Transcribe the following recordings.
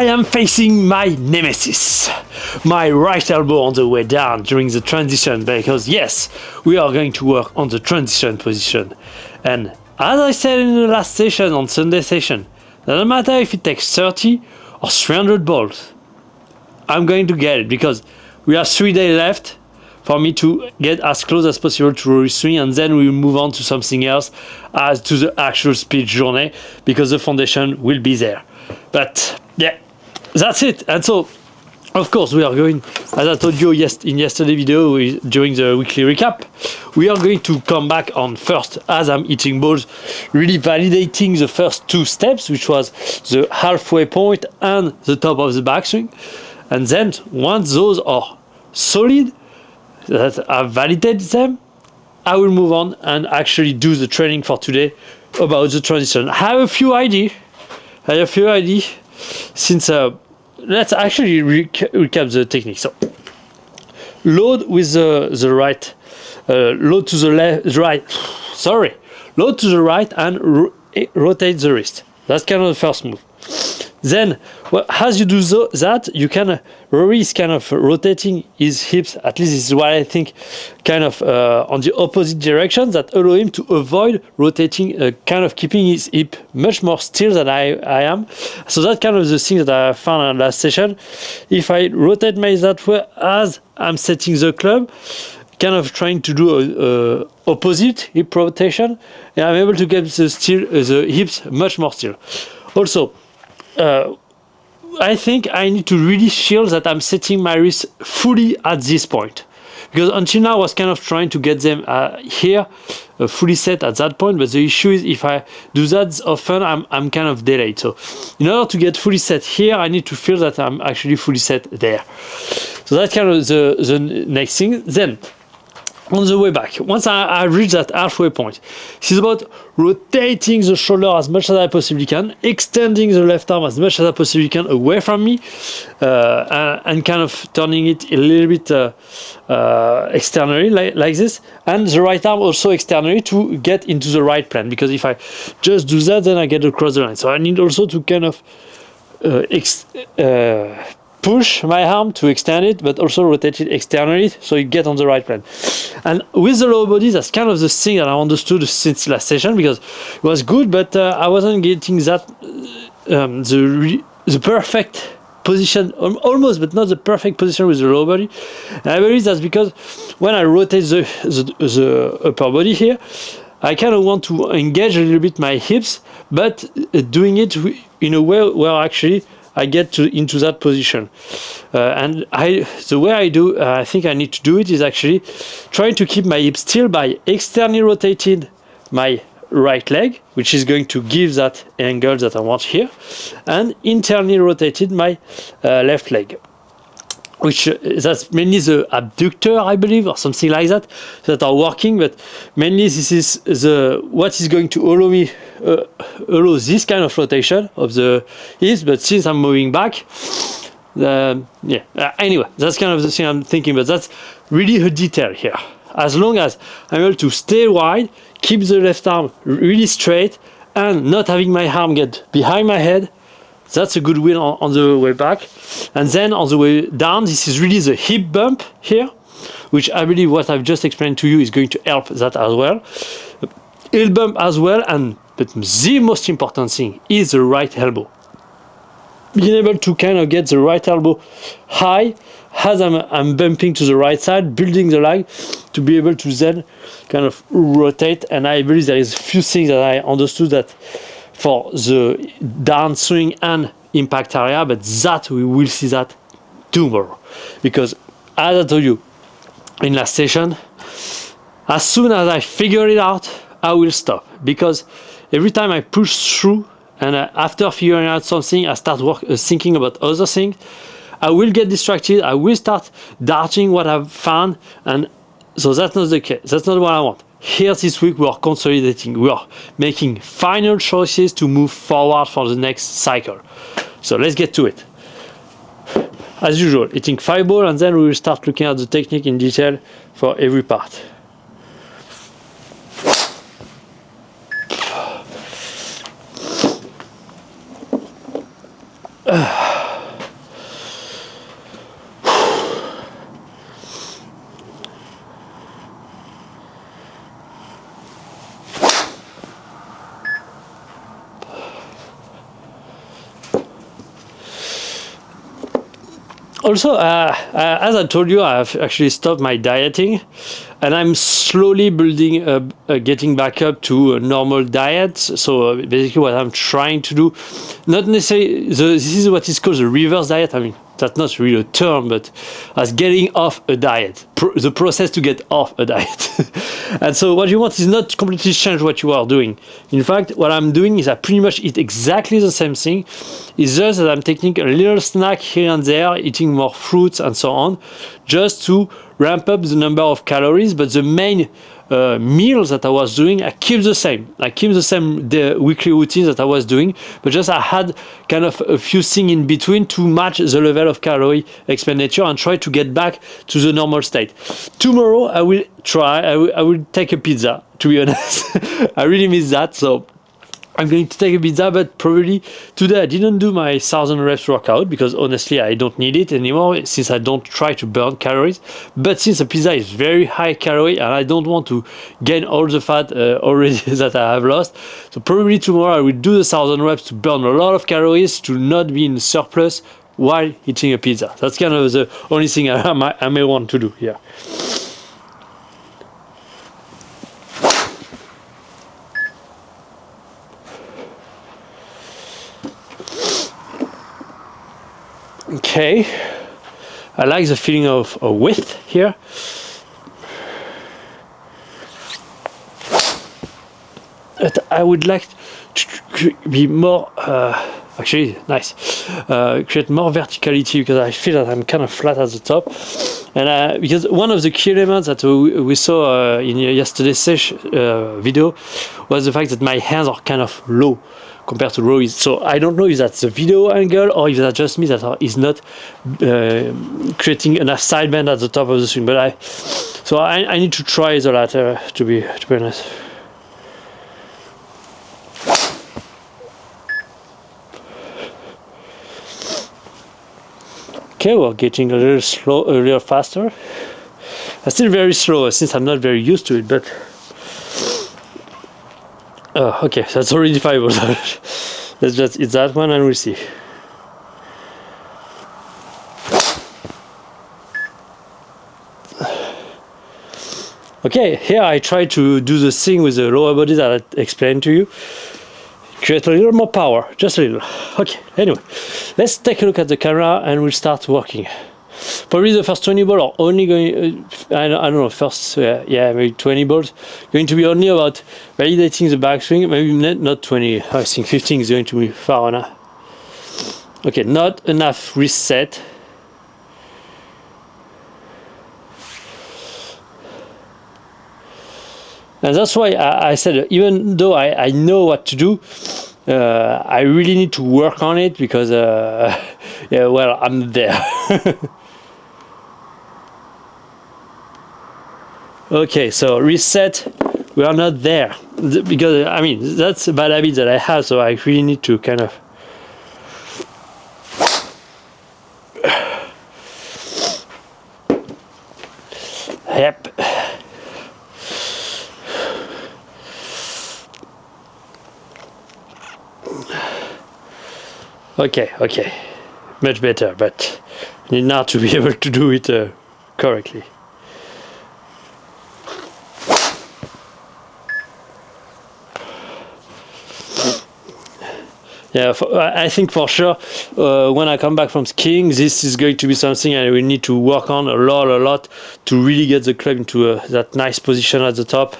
I am facing my nemesis, my right elbow on the way down during the transition, because yes, we are going to work on the transition position. And as I said in the last session, on Sunday session, doesn't matter if it takes 30 or 300 balls, I'm going to get it, because we have 3 days left for me to get as close as possible to row swing, and then we'll move on to something else, as to the actual speed journey, because the foundation will be there. But yeah, that's it. And so, of course, we are going, as I told you in yesterday's video during the weekly recap, we are going to come back on first, as I'm hitting balls, really validating the first 2 steps, which was the halfway point and the top of the backswing. And then once those are solid, that I've validated them, I will move on and actually do the training for today about the transition. I have a few ideas. Since let's actually recap the technique. So load with the right, load to the left, load to the right and rotate the wrist. That's kind of the first move. Then, well, as you do that, you can Rory is kind of rotating his hips. At least this is what I think, kind of on the opposite direction, that allow him to avoid rotating, kind of keeping his hip much more still than I am. So that's kind of the thing that I found in last session. If I rotate my that way as I'm setting the club, kind of trying to do a opposite hip rotation, and I'm able to get the hips much more still. Also, I think I need to really feel that I'm setting my wrist fully at this point, because until now I was kind of trying to get them here fully set at that point, but the issue is if I do that often, I'm kind of delayed. So in order to get fully set here, I need to feel that I'm actually fully set there. So that's kind of the next thing. Then on the way back, once I reach that halfway point, this is about rotating the shoulder as much as I possibly can, extending the left arm as much as I possibly can away from me, and kind of turning it a little bit externally like this, and the right arm also externally to get into the right plane, because if I just do that, then I get across the line. So I need also to kind of push my arm to extend it, but also rotate it externally so you get on the right plane. And with the lower body, that's kind of the thing that I understood since last session, because it was good, but I wasn't getting that the perfect position, almost, but not the perfect position with the lower body. And I believe that's because when I rotate the upper body here, I kind of want to engage a little bit my hips, but doing it in a way where actually I get into that position, and the way I think I need to do it is actually trying to keep my hips still by externally rotating my right leg, which is going to give that angle that I want here, and internally rotated my left leg, which that's mainly the abductor, I believe, or something like that are working, but mainly this is what is going to allow this kind of rotation of the hips. But since I'm moving back, anyway, that's kind of the thing I'm thinking, but that's really a detail here. As long as I'm able to stay wide, keep the left arm really straight, and not having my arm get behind my head, that's a good win on the way back. And then on the way down, this is really the hip bump here, which I believe what I've just explained to you is going to help that as well. Heel bump as well, but the most important thing is the right elbow. Being able to kind of get the right elbow high as I'm bumping to the right side, building the leg to be able to then kind of rotate. And I believe there is a few things that I understood that for the downswing and impact area, but that we will see that tomorrow, because as I told you in last session, as soon as I figure it out, I will stop, because every time I push through and after figuring out something, I start thinking about other things, I will get distracted, I will start doubting what I've found, and so that's not the case. That's not what I want. Here this week we are consolidating, we are making final choices to move forward for the next cycle. So let's get to it. As usual, hitting 5 balls, and then we will start looking at the technique in detail for every part. also, as I told you, I've actually stopped my dieting, and I'm slowly building, getting back up to a normal diet. So basically, what I'm trying to do, not necessarily, this is what is called the reverse diet. I mean, that's not really a term, but as getting off a diet, the process to get off a diet. And so what you want is not to completely change what you are doing. In fact, what I'm doing is I pretty much eat exactly the same thing. It's just that I'm taking a little snack here and there, eating more fruits and so on, just to ramp up the number of calories. But the main meals that I was doing, I keep the same. I keep the same weekly routines that I was doing, but just I had kind of a few things in between to match the level of calorie expenditure and try to get back to the normal state. Tomorrow I will try, I will take a pizza, to be honest. I really miss that, so I'm going to take a pizza, but probably today I didn't do my 1,000 reps workout because honestly I don't need it anymore since I don't try to burn calories. But since a pizza is very high calorie and I don't want to gain all the fat already that I have lost, so probably tomorrow I will do the 1,000 reps to burn a lot of calories to not be in surplus while eating a pizza. That's kind of the only thing I may want to do here. Okay, I like the feeling of a width here. But I would like to be more, actually, nice, create more verticality because I feel that I'm kind of flat at the top. And because one of the key elements that we saw in yesterday's video was the fact that my hands are kind of low compared to Roy's. So I don't know if that's the video angle or if that's just me that is not creating enough sideband at the top of the swing. But I need to try the latter to be honest. Okay, we're getting a little faster. I'm still very slow since I'm not very used to it, but okay, so that's already 5 volts. Let's just hit that one and we'll see. Okay, here I try to do the thing with the lower body that I explained to you. Create a little more power, just a little. Okay, anyway, let's take a look at the camera and we'll start working. Probably the first 20 balls are only going, I don't know, first, yeah, maybe 20 balls, going to be only about validating the backswing, maybe not 20, I think 15 is going to be far enough. Okay, not enough reset. And that's why I said, even though I know what to do, I really need to work on it because, yeah, well, I'm there. Okay, so reset, we are not there. Because, I mean, that's a bad habit that I have, so I really need to kind of... Yep. Okay, much better, but I need now to be able to do it correctly. Yeah, I think for sure when I come back from skiing, this is going to be something I will need to work on a lot to really get the club into that nice position at the top.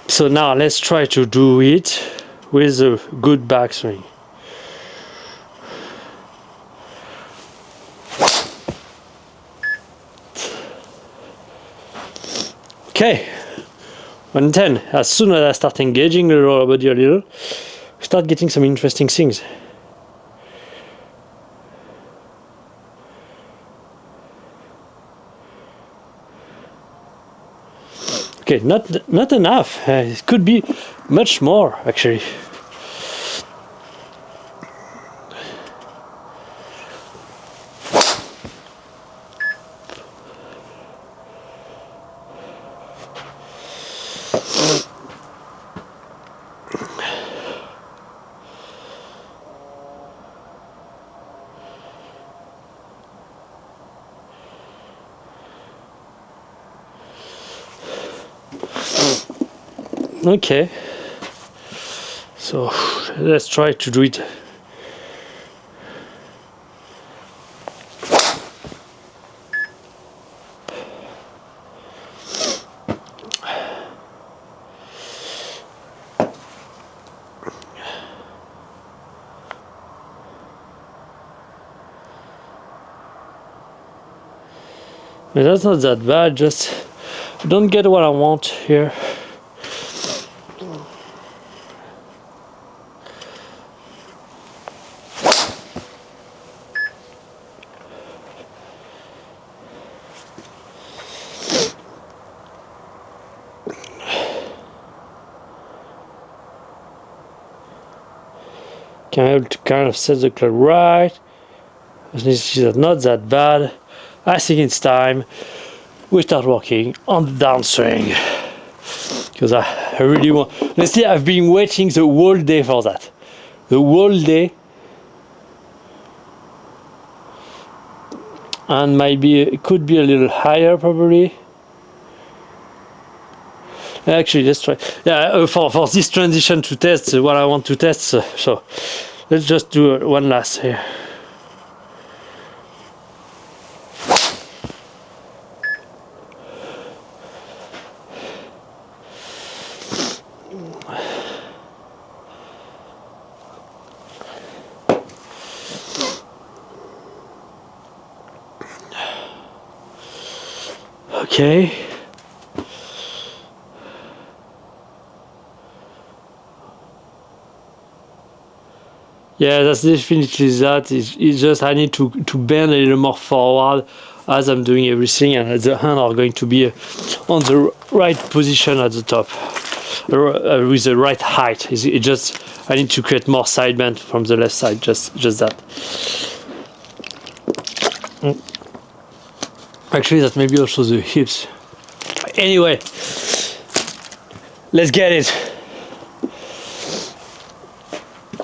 So now let's try to do it with a good backswing. Okay, 110. As soon as I start engaging the lower body a little, start getting some interesting things. Okay, not enough. It could be much more actually. Okay. So let's try to do it. But that's not that bad, just don't get what I want here. Can I able to kind of set the club right? This is not that bad. I think it's time we start working on the downswing. Because I really want. Honestly, I've been waiting the whole day for that. The whole day. And maybe it could be a little higher probably. Actually, let's try. Yeah, for this transition to test, what I want to test. So let's just do one last here. Okay. Yeah, that's definitely that. It's just I need to bend a little more forward as I'm doing everything, and the hands are going to be on the right position at the top, with the right height. It just I need to create more side bend from the left side. Just that. Actually, that may be also the hips. Anyway, let's get it.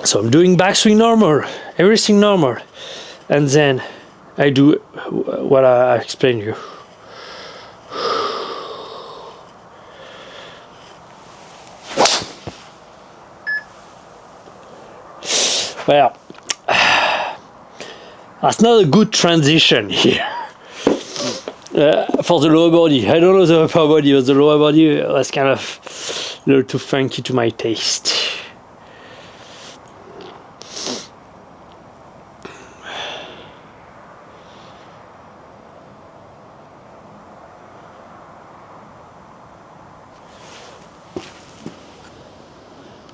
So I'm doing backswing normal, everything normal, and then I do what I explained you. Well, that's not a good transition here. For the lower body, I don't know the upper body, but the lower body was kind of a little too funky to my taste.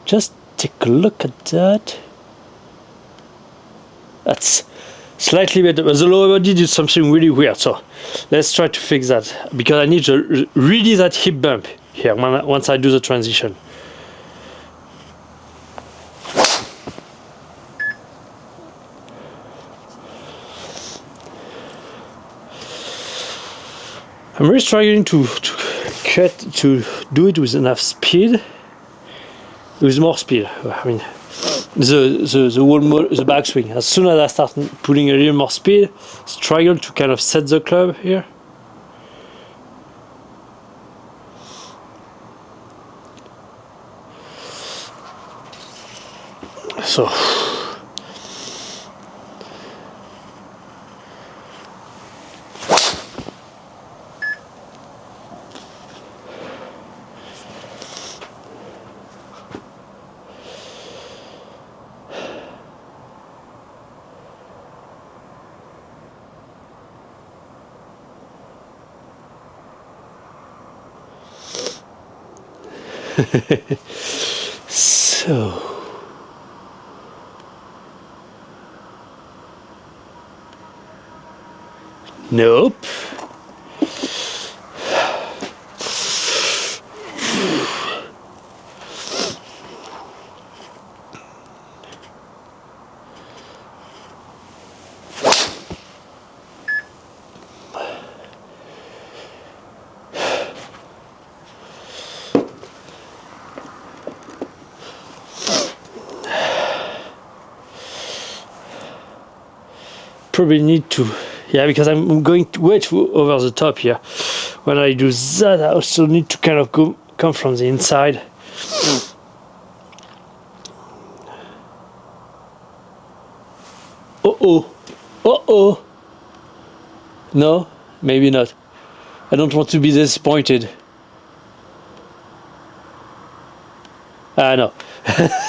Just take a look at that. That's slightly better, but the lower body did something really weird. So let's try to fix that, because I need to really that hip bump here once I do the transition. I'm really struggling to do it with enough speed. With more speed, I mean, the backswing. As soon as I start putting a little more speed, struggle to kind of set the club here. So. So. Nope. Probably need to, yeah, because I'm going way too over the top here. When I do that, I also need to kind of come from the inside Uh-oh. Uh-oh. No, maybe not. I don't want to be disappointed. Ah, no.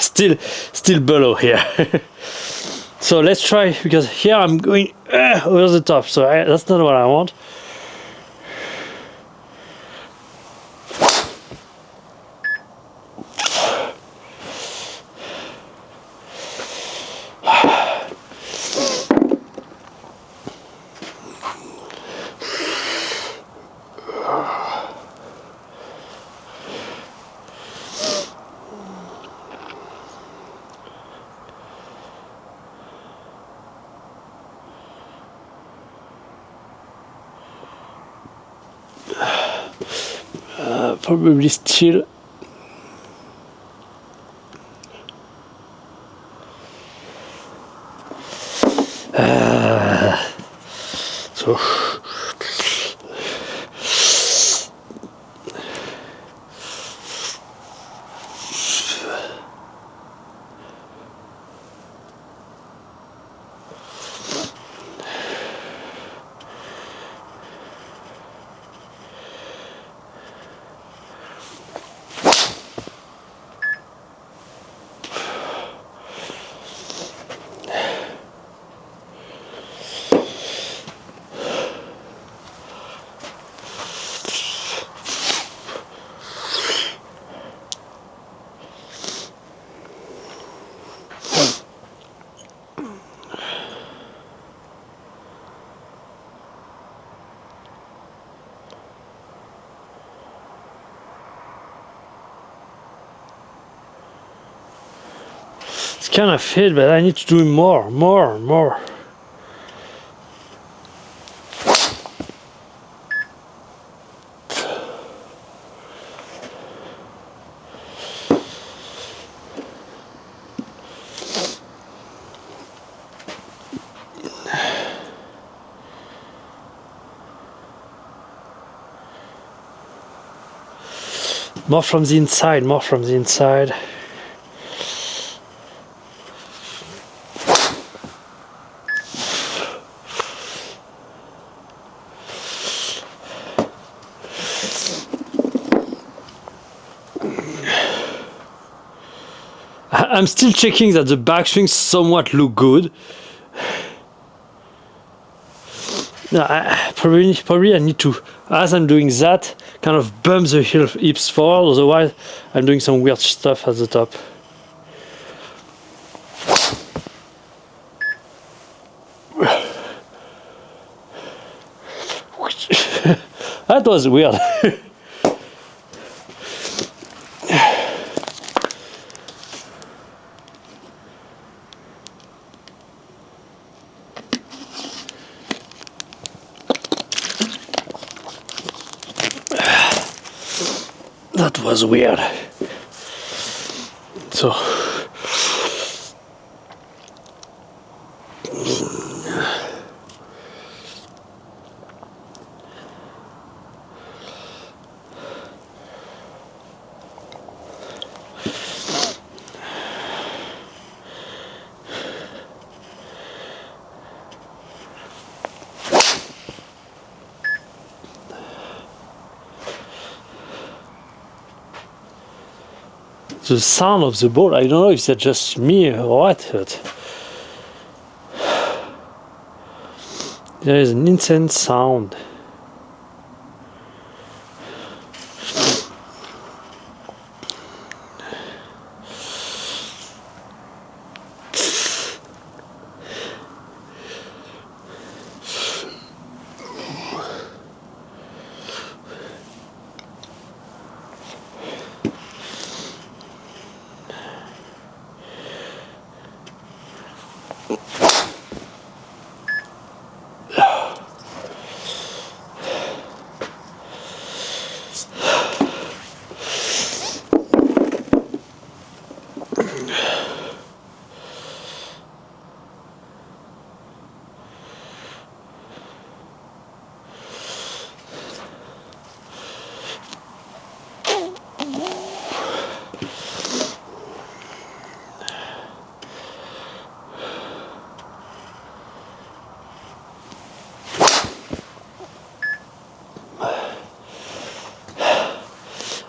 still below here. So let's try, because here I'm going over the top, so that's not what I want. Probably still. So. It's kind of fit, but I need to do more. More from the inside. I'm still checking that the backswings somewhat look good. No, probably I need to, as I'm doing that, kind of bump the hips forward, otherwise I'm doing some weird stuff at the top. That was weird. That was weird. So the sound of the ball, I don't know if that's just me or what, but there is an insane sound.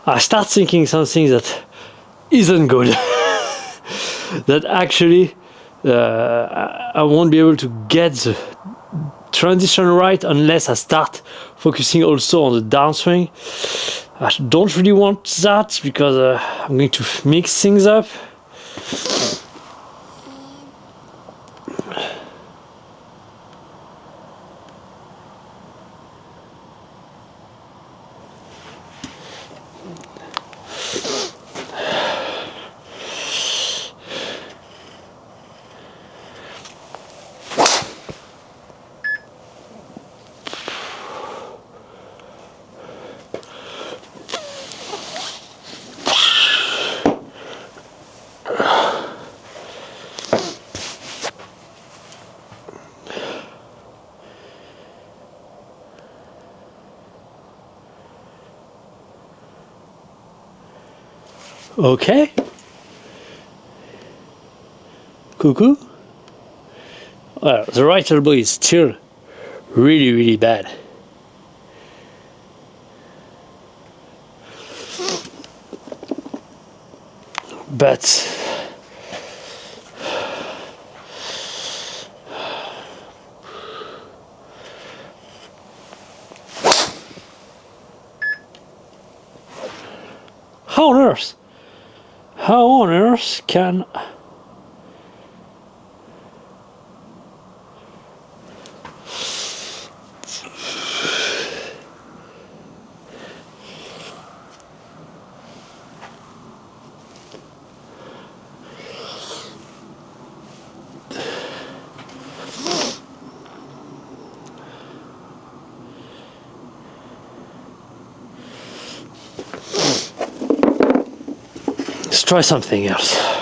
I start thinking something that isn't good. That actually I won't be able to get the transition right unless I start focusing also on the downswing. I don't really want that because I'm going to mix things up. Okay. Cuckoo. Well, the right elbow is still really, really bad. But how on earth? How on earth can... Let's try something else.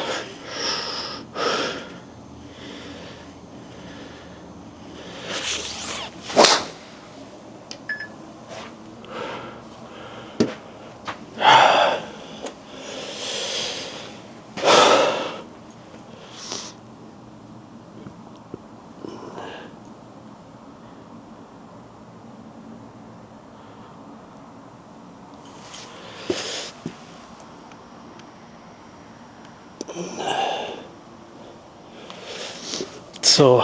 So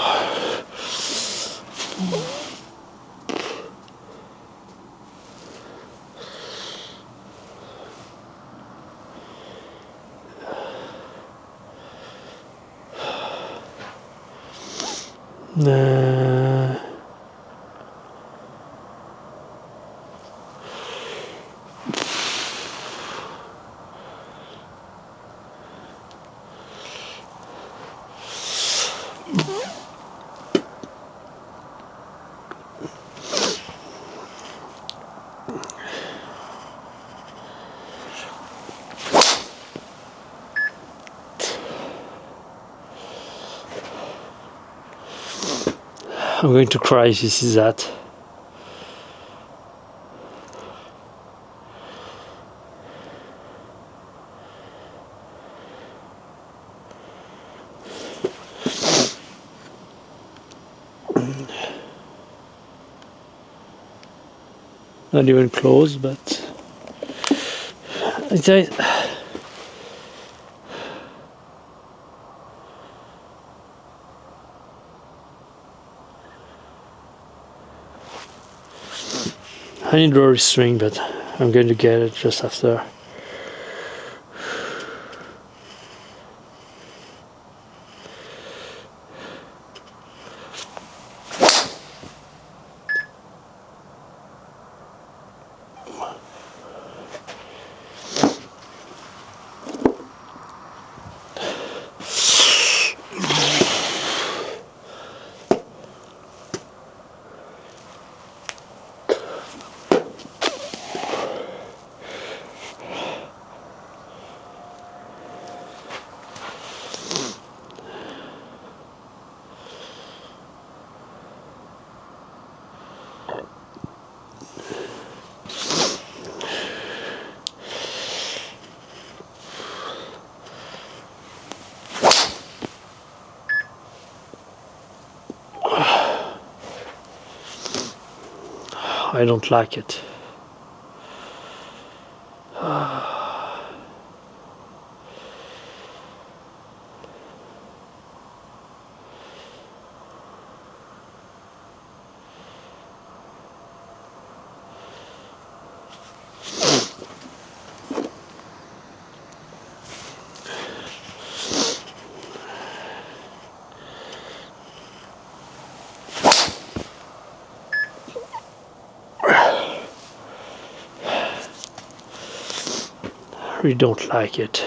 I'm going to cry if you see that. Not even close, but I need a string, but I'm going to get it just after. I don't like it. really don't like it.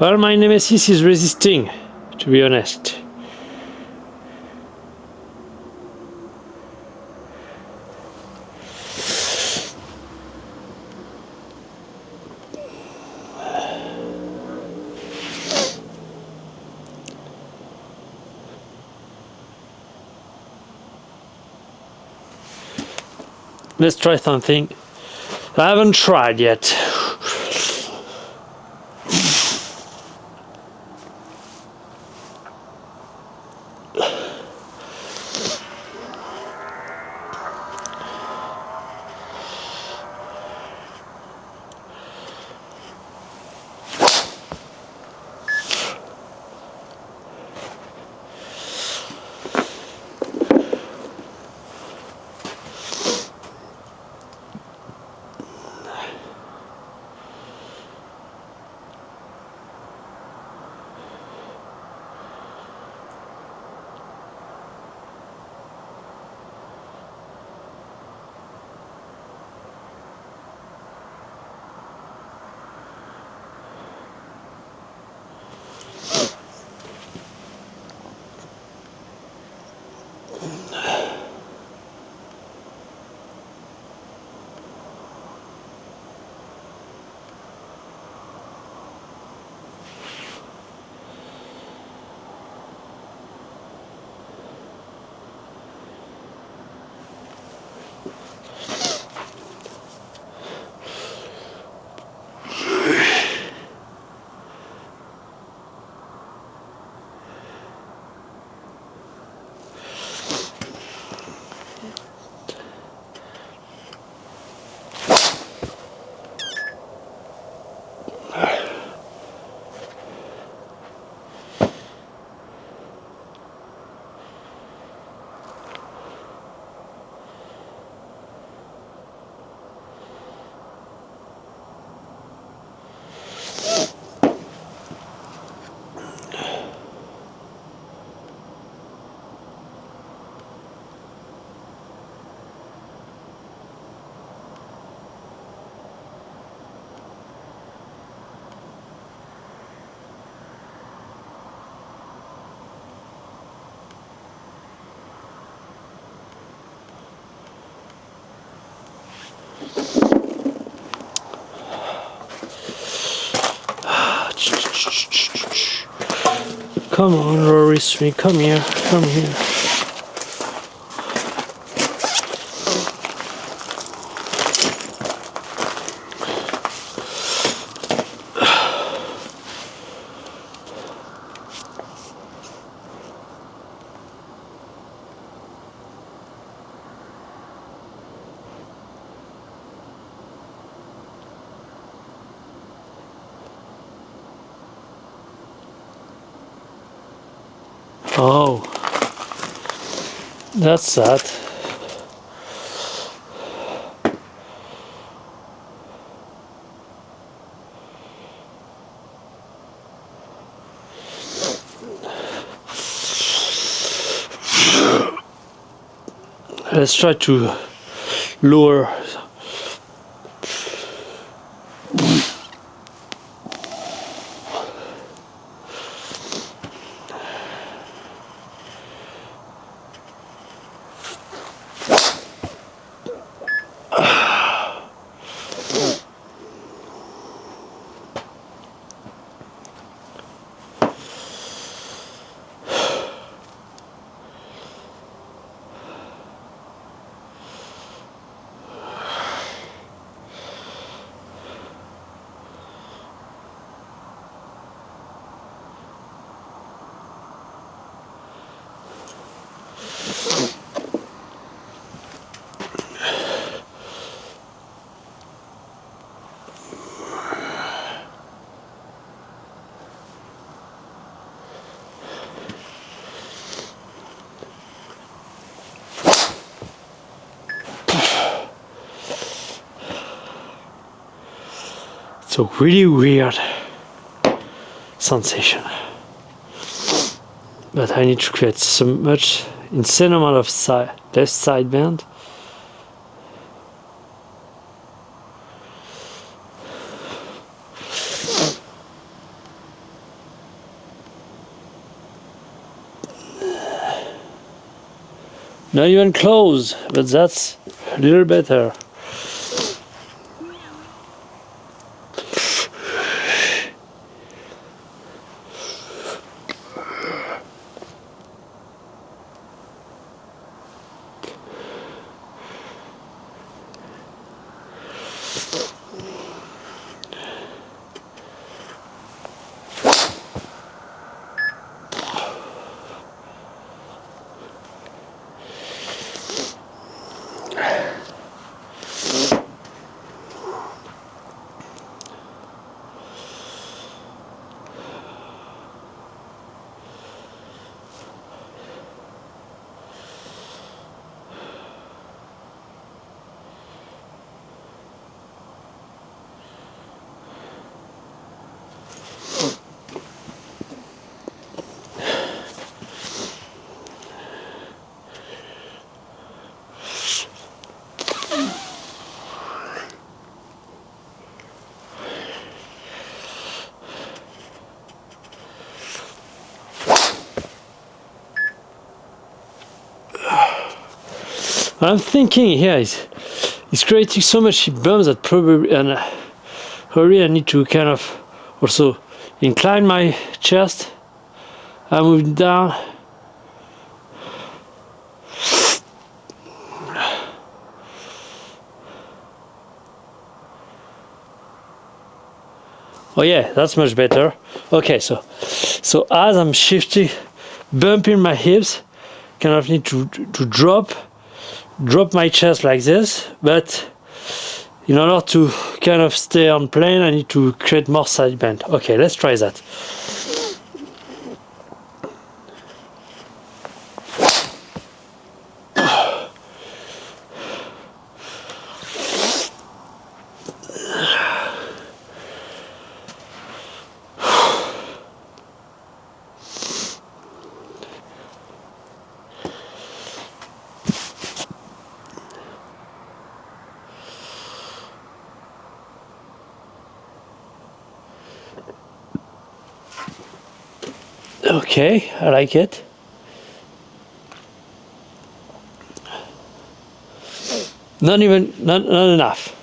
Well, my Nemesis is resisting, to be honest. Let's try something I haven't tried yet. Come on, Rory Sweet, come here, come here. Oh, that's sad. Let's try to lower. It's a really weird sensation. But I need to create so much insane amount of left sideband. Not even close, but that's a little better. What I'm thinking here is it's creating so much bumps that probably I need to kind of also incline my chest and move it down. Oh yeah, that's much better. Okay, so as I'm shifting, bumping my hips, kind of need to drop my chest like this, but in order to kind of stay on plane, I need to create more side bend. Okay, let's try that. Okay, I like it. Not enough.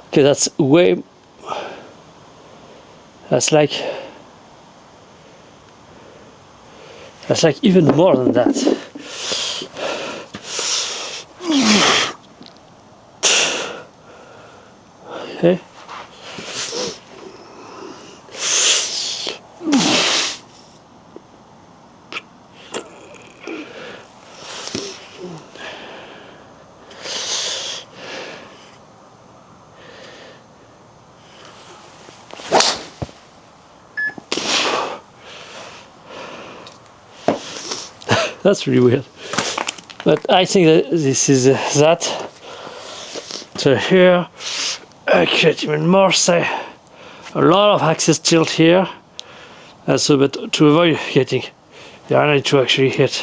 Okay, that's way. That's like even more than that. Okay. That's really weird, but I think that this is that. So here I create even more, say, a lot of axis tilt here, so but to avoid getting, yeah, I need to actually hit.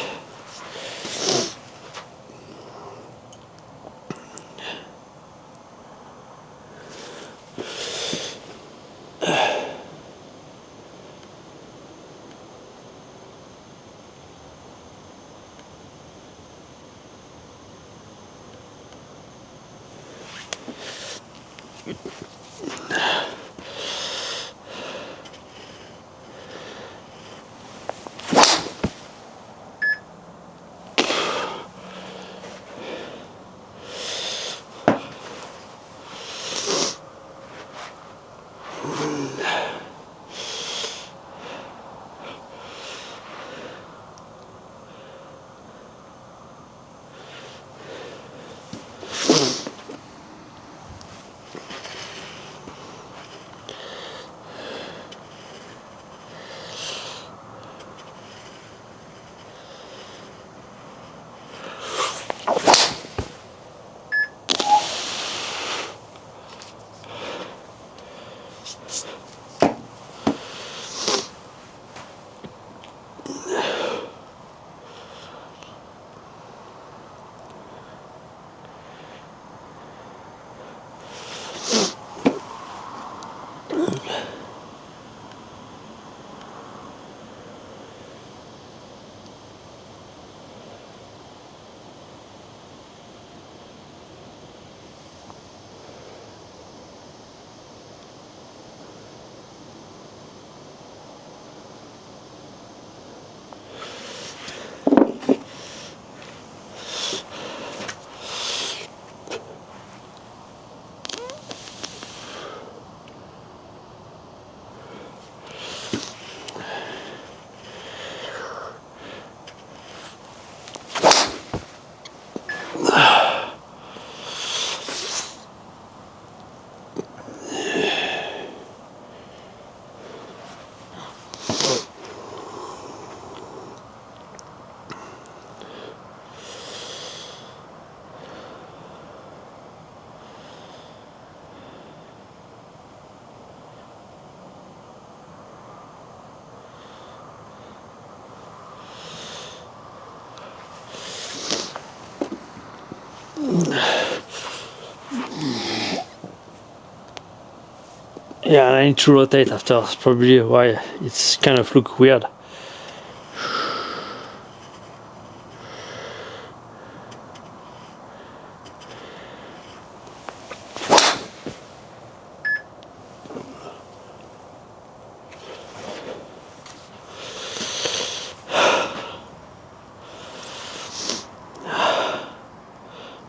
Yeah, and I need to rotate after. That's probably why it's kind of look weird.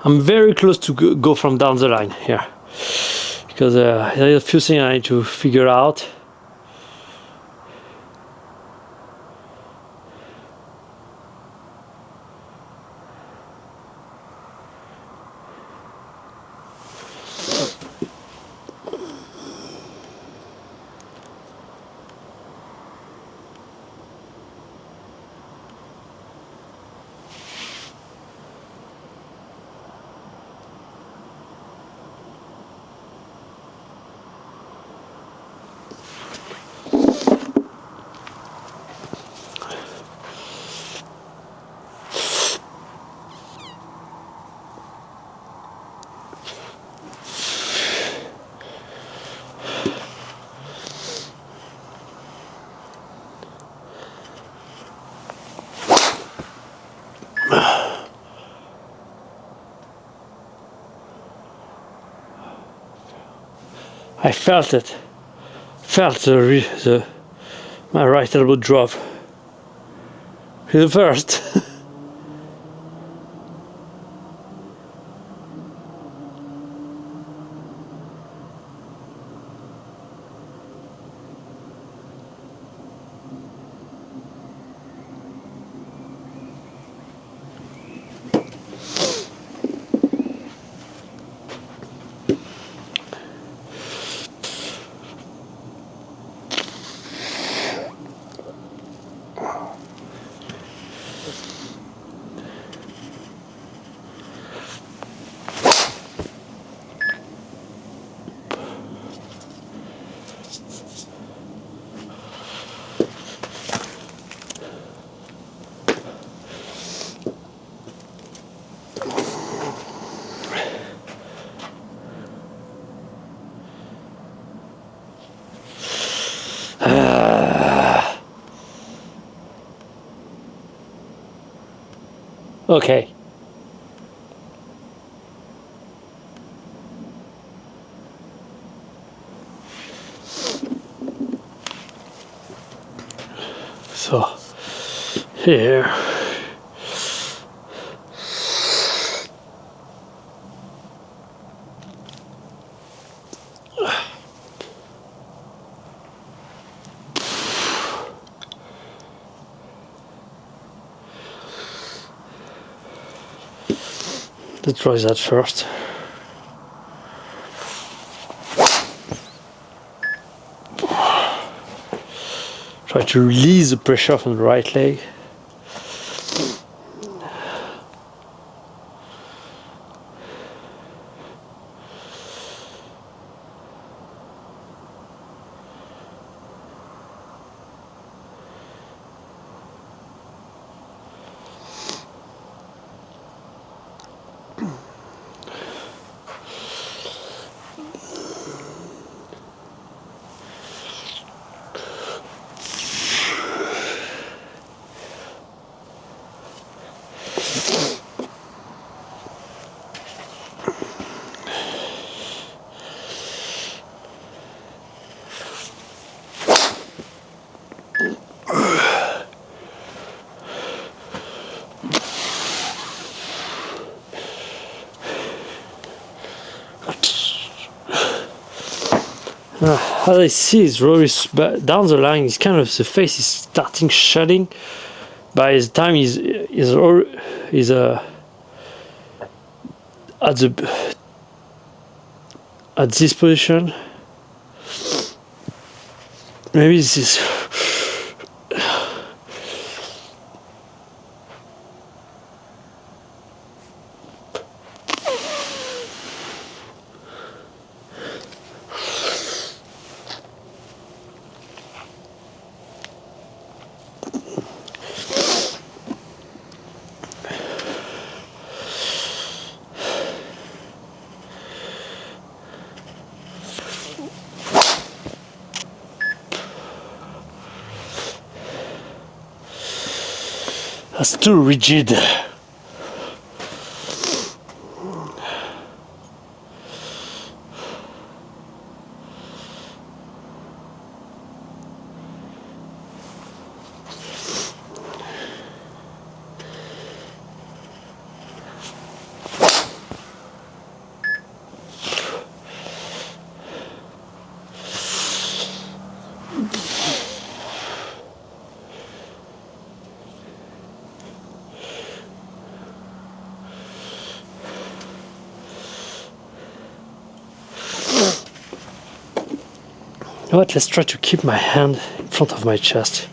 I'm very close to go from down the line here, because there are a few things I need to figure out. I felt it. Felt my right elbow drop. The first. Okay. So here. Let's try that first. Try to release the pressure from the right leg. As I see his Rory's down the line, it's kind of the face is starting shutting. By the time he's at this position, maybe this is. That's too rigid. You know what, let's try to keep my hand in front of my chest.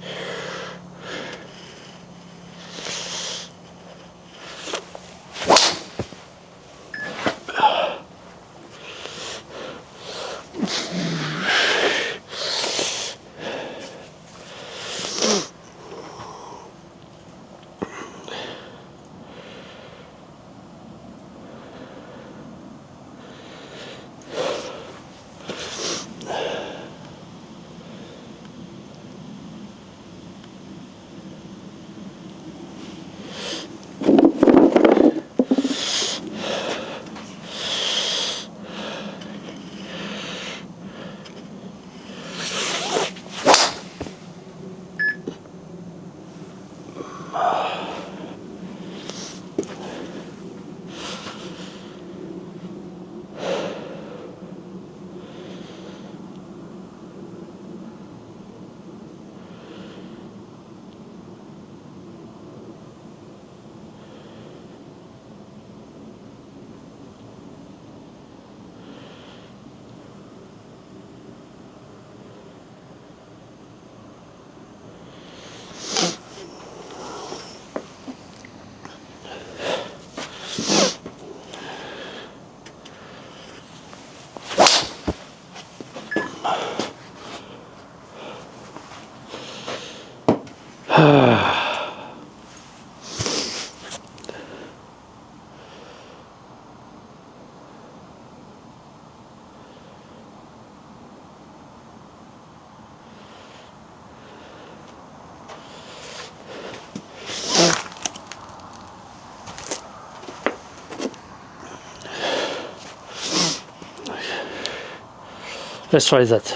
Let's try that.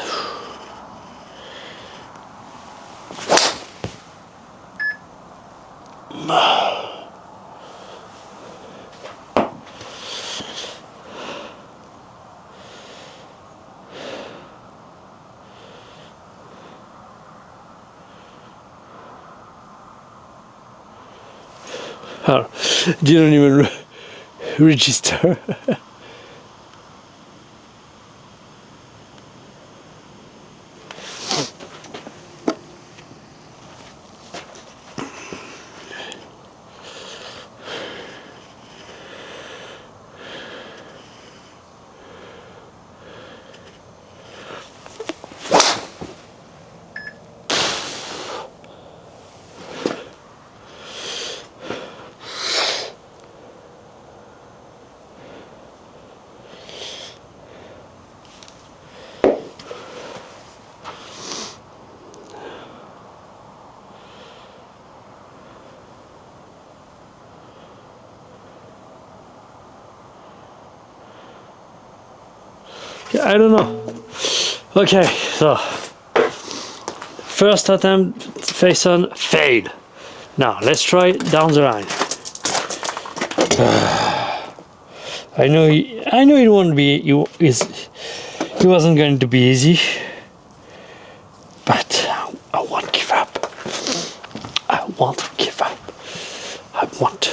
Oh, didn't even register. I don't know. Okay, so first attempt face on failed. Now let's try down the line. I know he won't be. He It wasn't going to be easy, but I won't give up. I won't give up. I won't.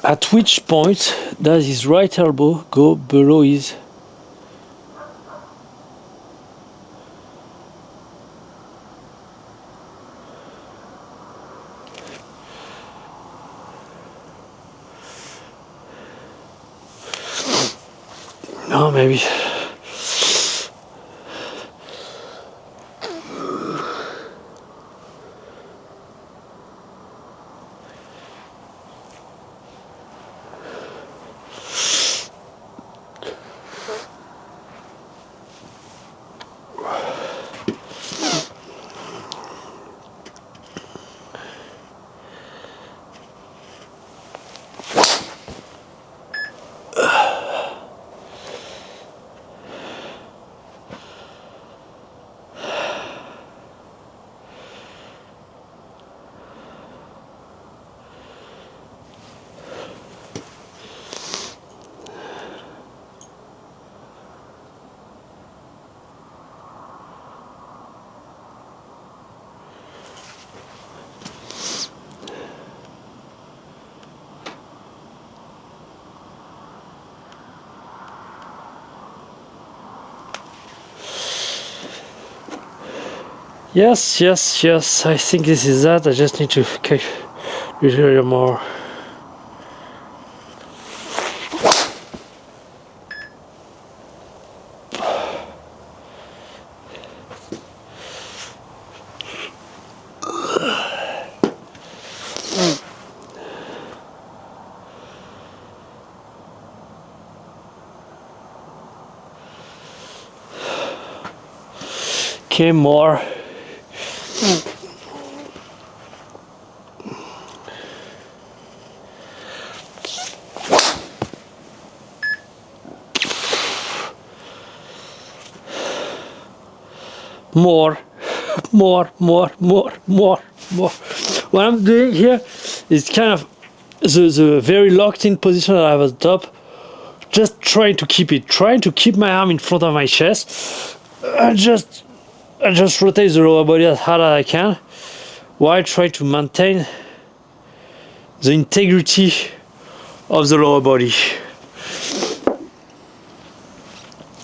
At which point does his right elbow go below his... No, maybe. Yes, yes, yes, I think this is that. I just need to do a little more. Okay, more. More, more. What I'm doing here is kind of the very locked in position that I have at the top. Just trying to keep my arm in front of my chest. I just rotate the lower body as hard as I can, while trying to maintain the integrity of the lower body,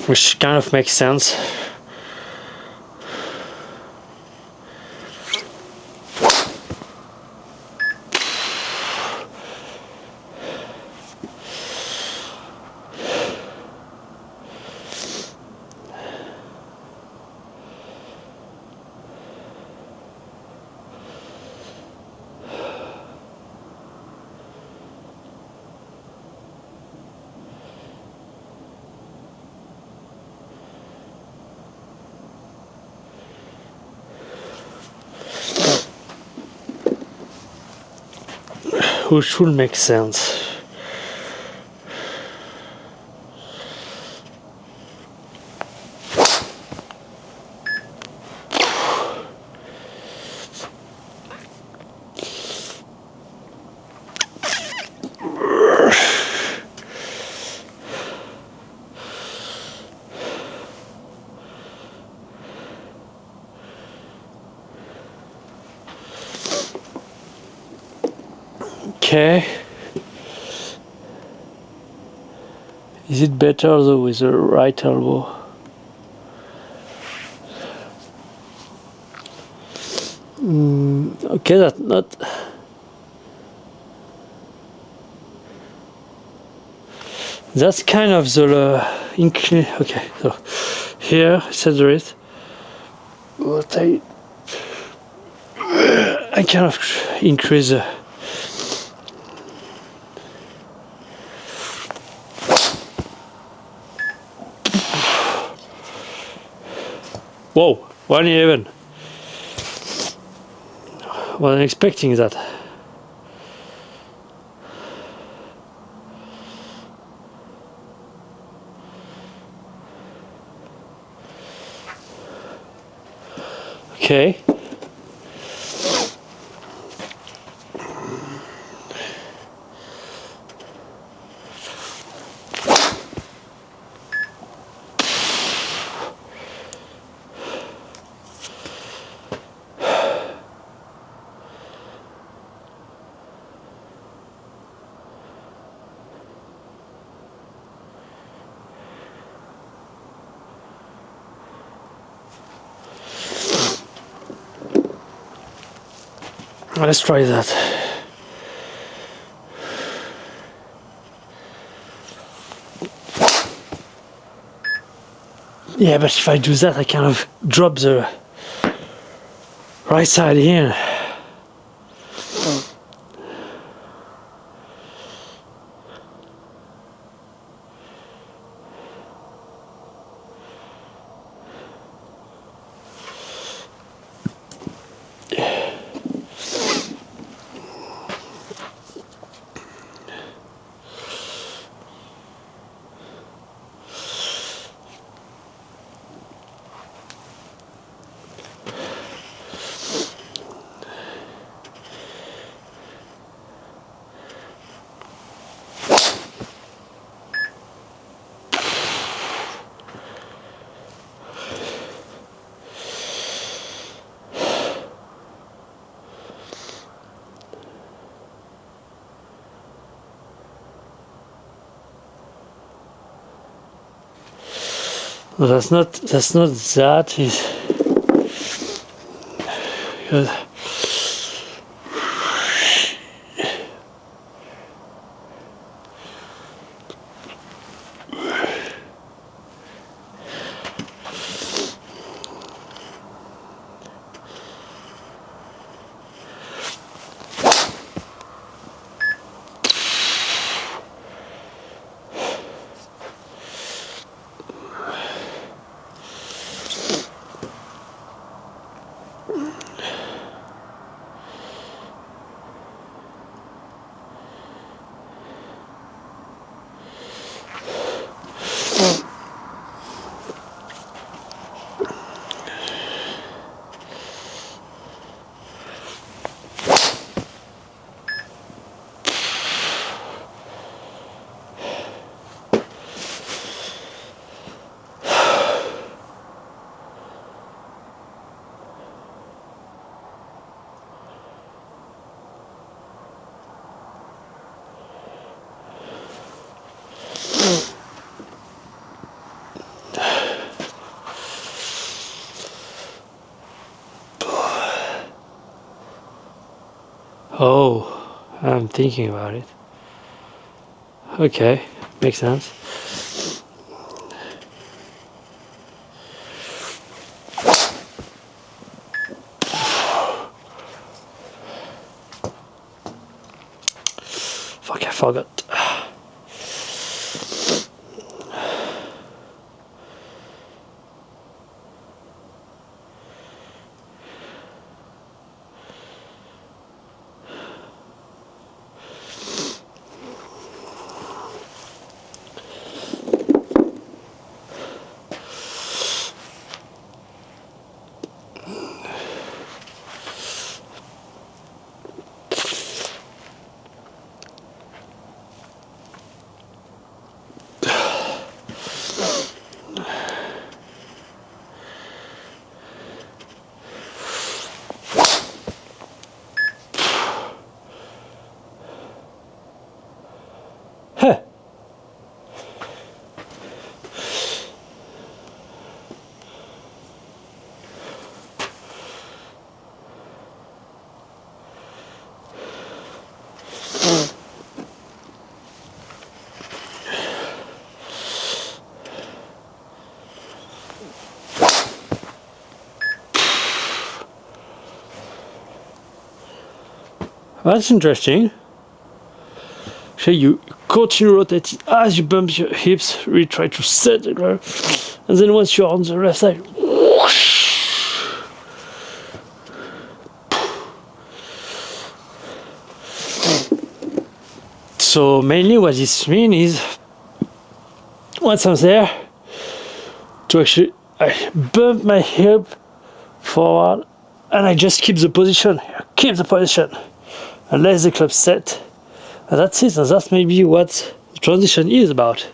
which kind of makes sense. Which will make sense. Okay. Is it better though with the right elbow? Okay, that's not... That's kind of the okay, so here center it. What I kind of increase the... Whoa, 111. Wasn't expecting that. Okay. Let's try that. Yeah, but if I do that, I kind of drop the right side in. No, that's not that. Is oh, I'm thinking about it. Okay, makes sense. Fuck, I forgot. Huh. That's interesting. So you continue rotating as you bump your hips, really try to set the ground, and then once you're on the left side, whoosh, So mainly what this means is once I'm there, to actually I bump my hip forward and I just keep the position, and let the club set. And that's it, and that's maybe what the transition is about.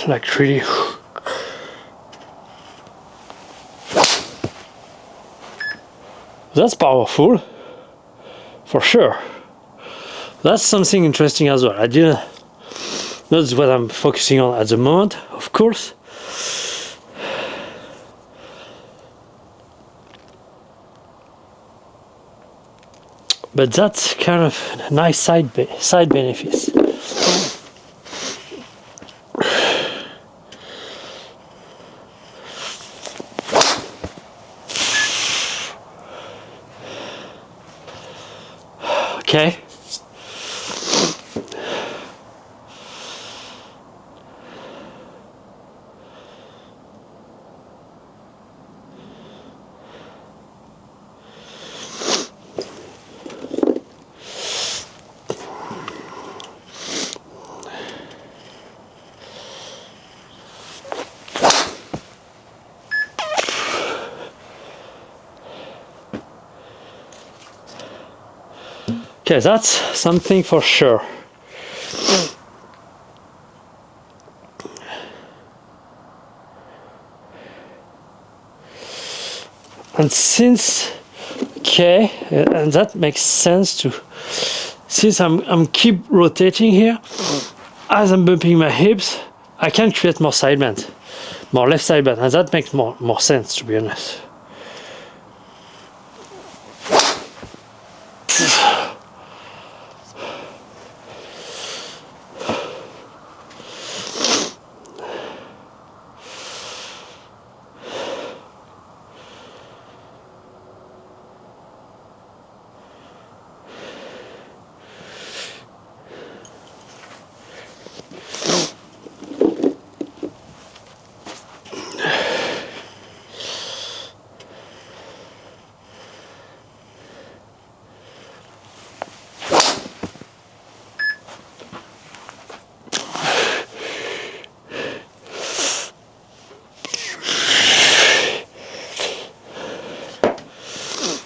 Like really. That's powerful, for sure. That's something interesting as well. I didn't. That's what I'm focusing on at the moment, of course. But that's kind of a nice side benefits. Okay. Okay, that's something for sure. And since and that makes sense too. Since I'm keep rotating here, as I'm bumping my hips, I can create more side bend, more left side bend, and that makes more sense, to be honest.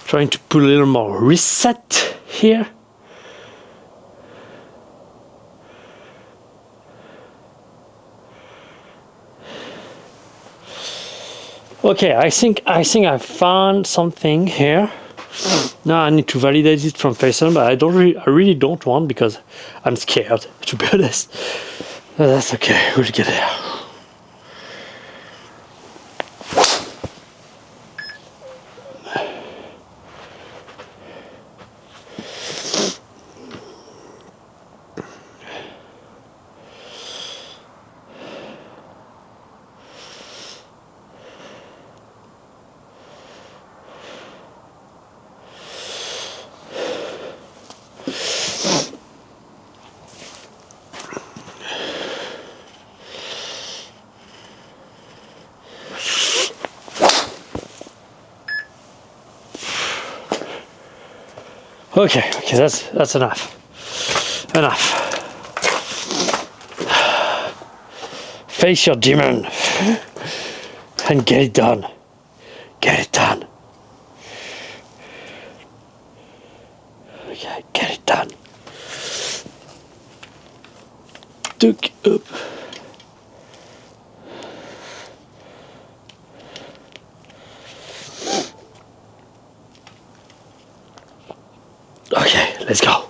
Trying to put a little more reset here. Okay, I think I found something here. Now I need to validate it from Faison, but I really don't want, because I'm scared, to be honest. But that's okay, we'll get there. Okay, that's enough. Face your demon and get it done. Get it done. Okay, get it done. Duck up. Okay, let's go.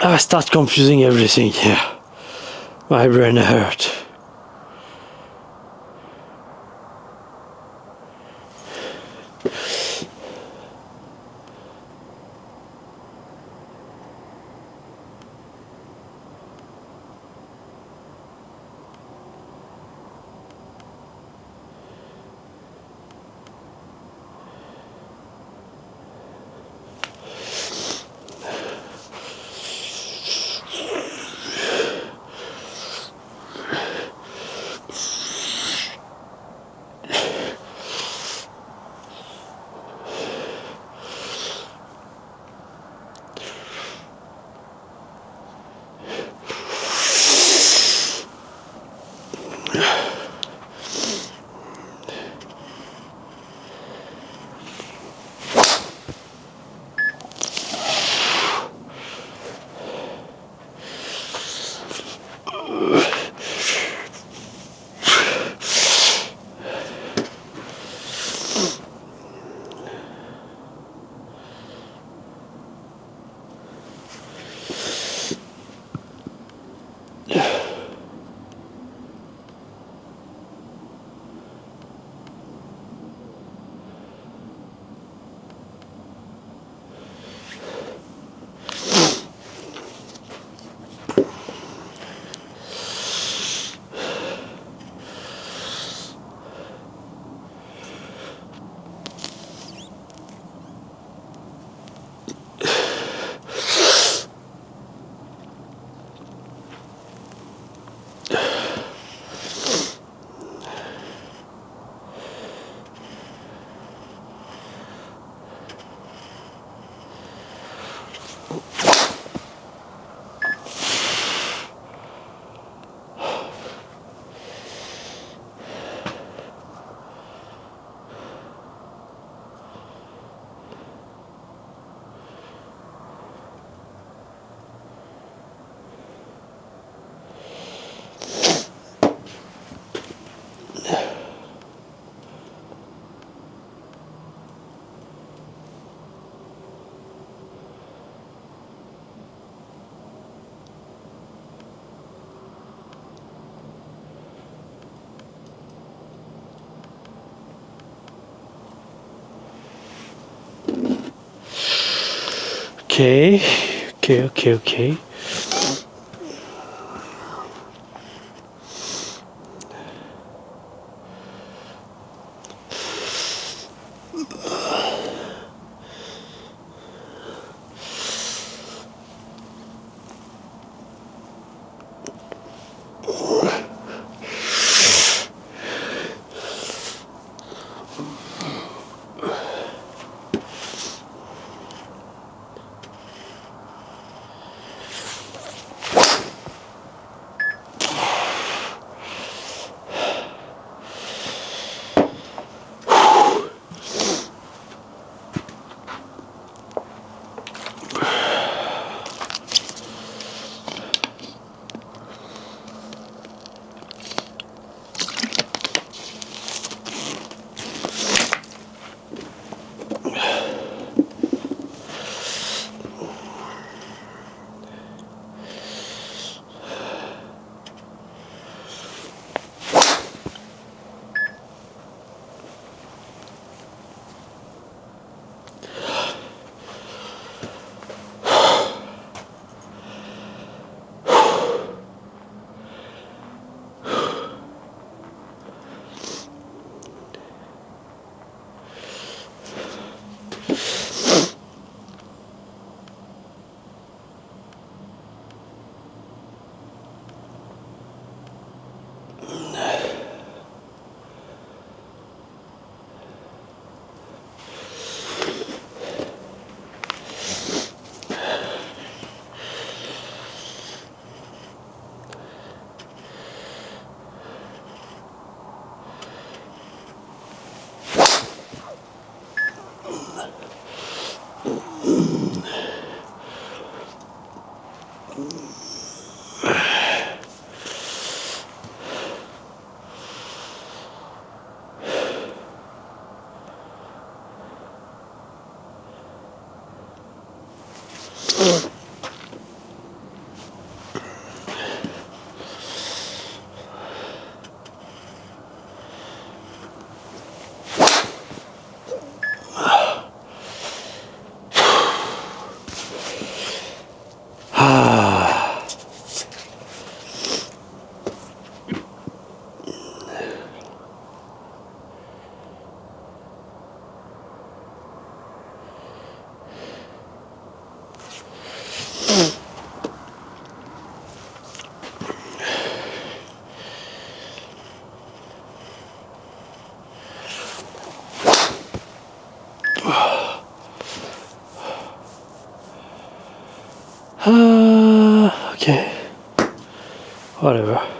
I start confusing everything here. My brain hurt. Okay, okay. Okay. Whatever.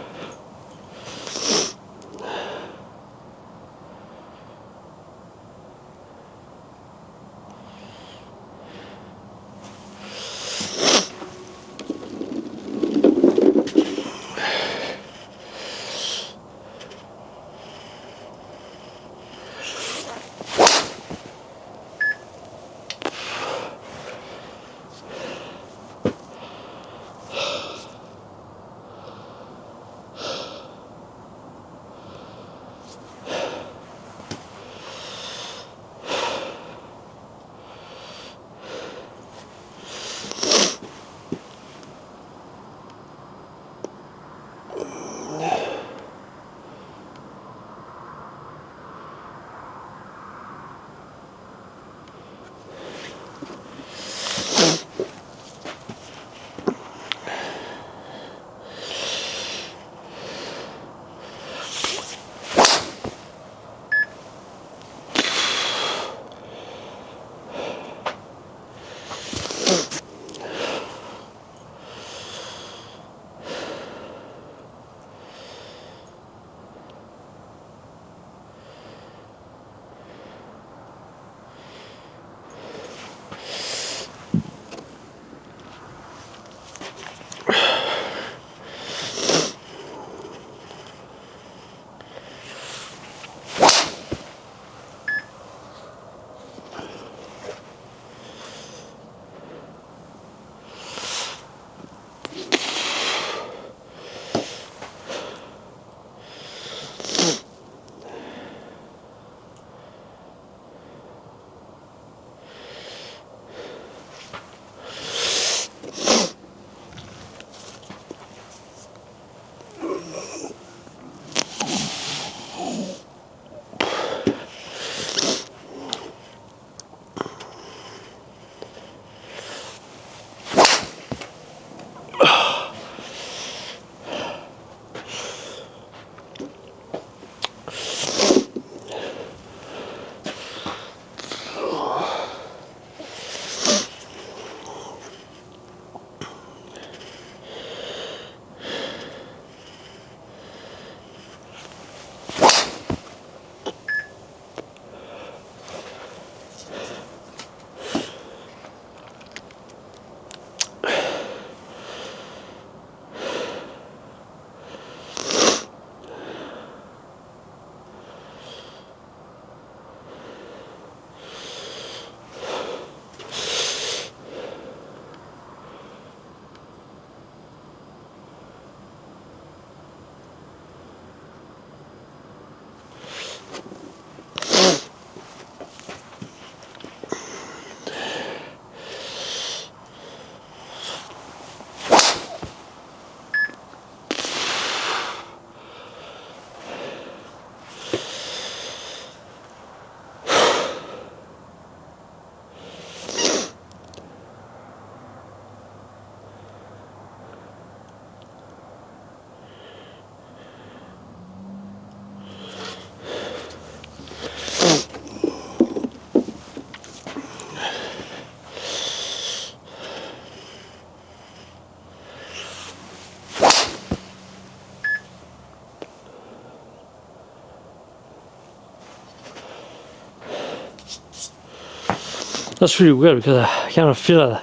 That's really weird because I kind of feel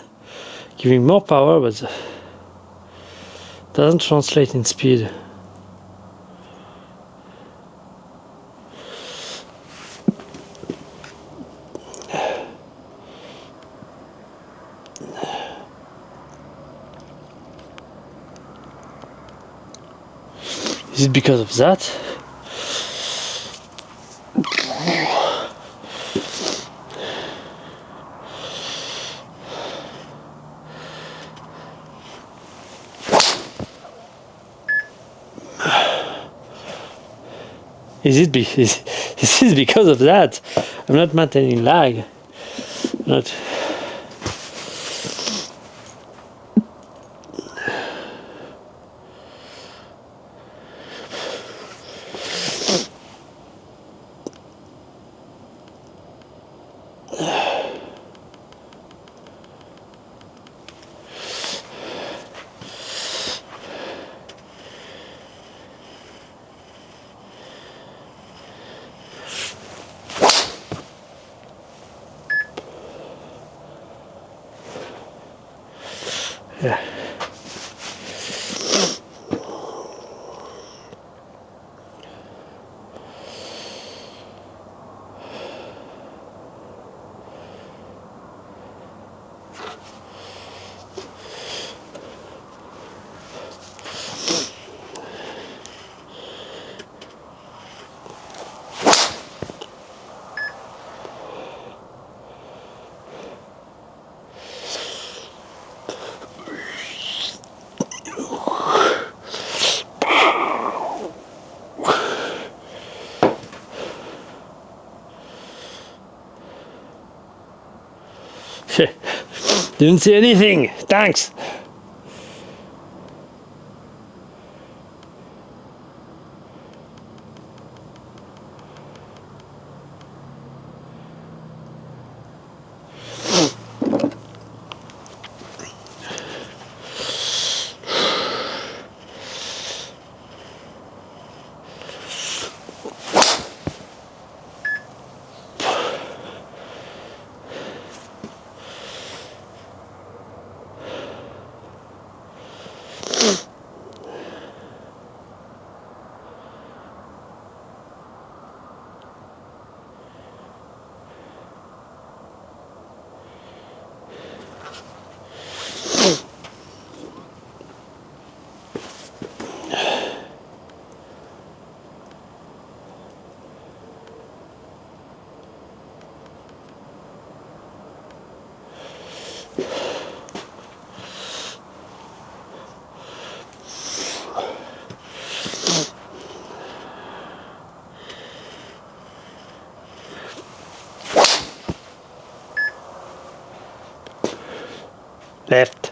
giving more power, but doesn't translate in speed. Is it because of that? Is this because of that? I'm not maintaining lag. Not. Yeah. Didn't see anything. Thanks. Left.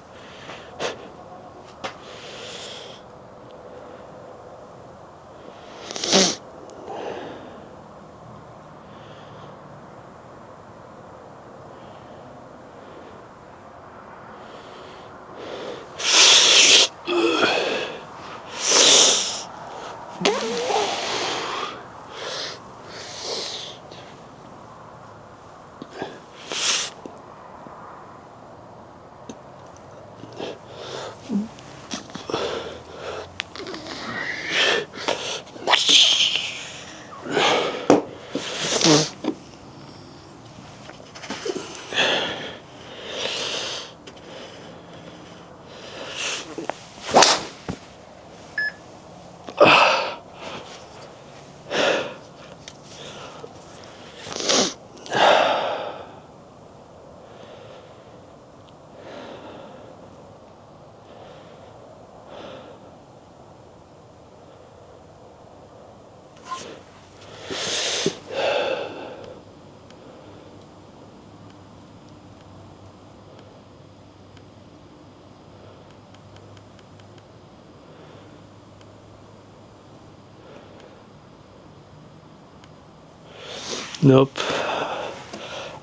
Nope.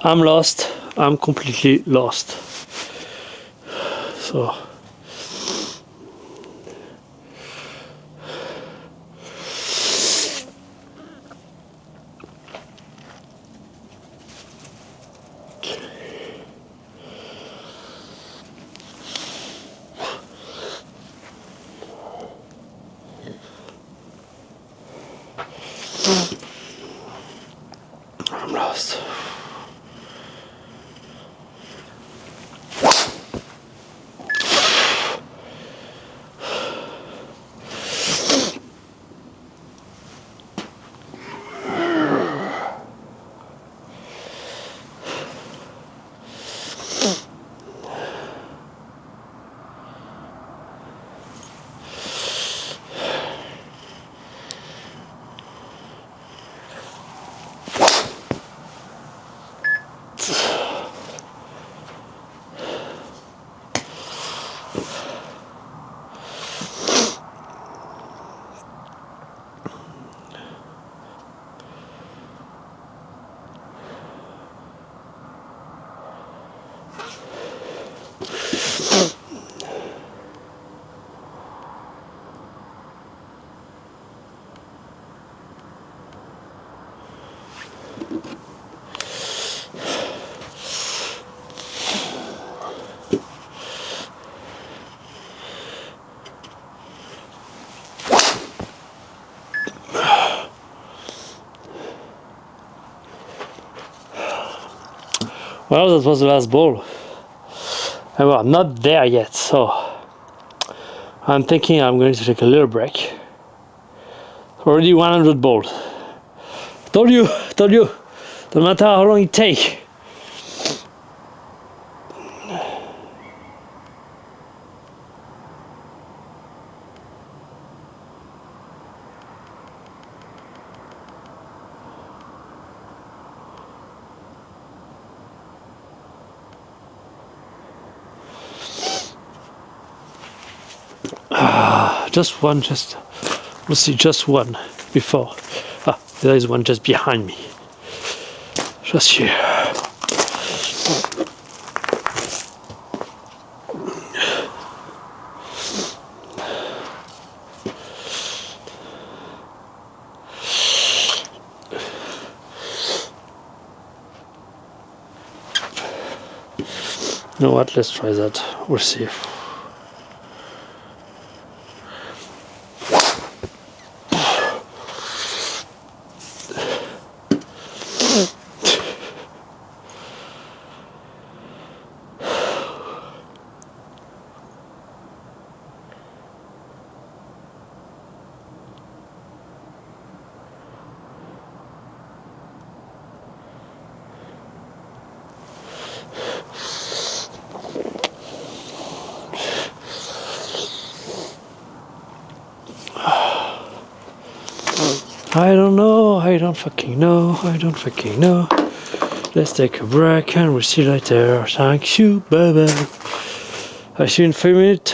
I'm lost. I'm completely lost. So. fast. Well, that was the last ball. And we're not there yet, so I'm thinking I'm going to take a little break. Already 100 balls. Told you, no matter how long it takes. Just one, we'll see, just one before. There is one just behind me. Just here. You know what, let's try that. We'll see. I don't know, I don't fucking know. Let's take a break and we'll see you later. Thank you, bye bye. I see you in 5 minutes.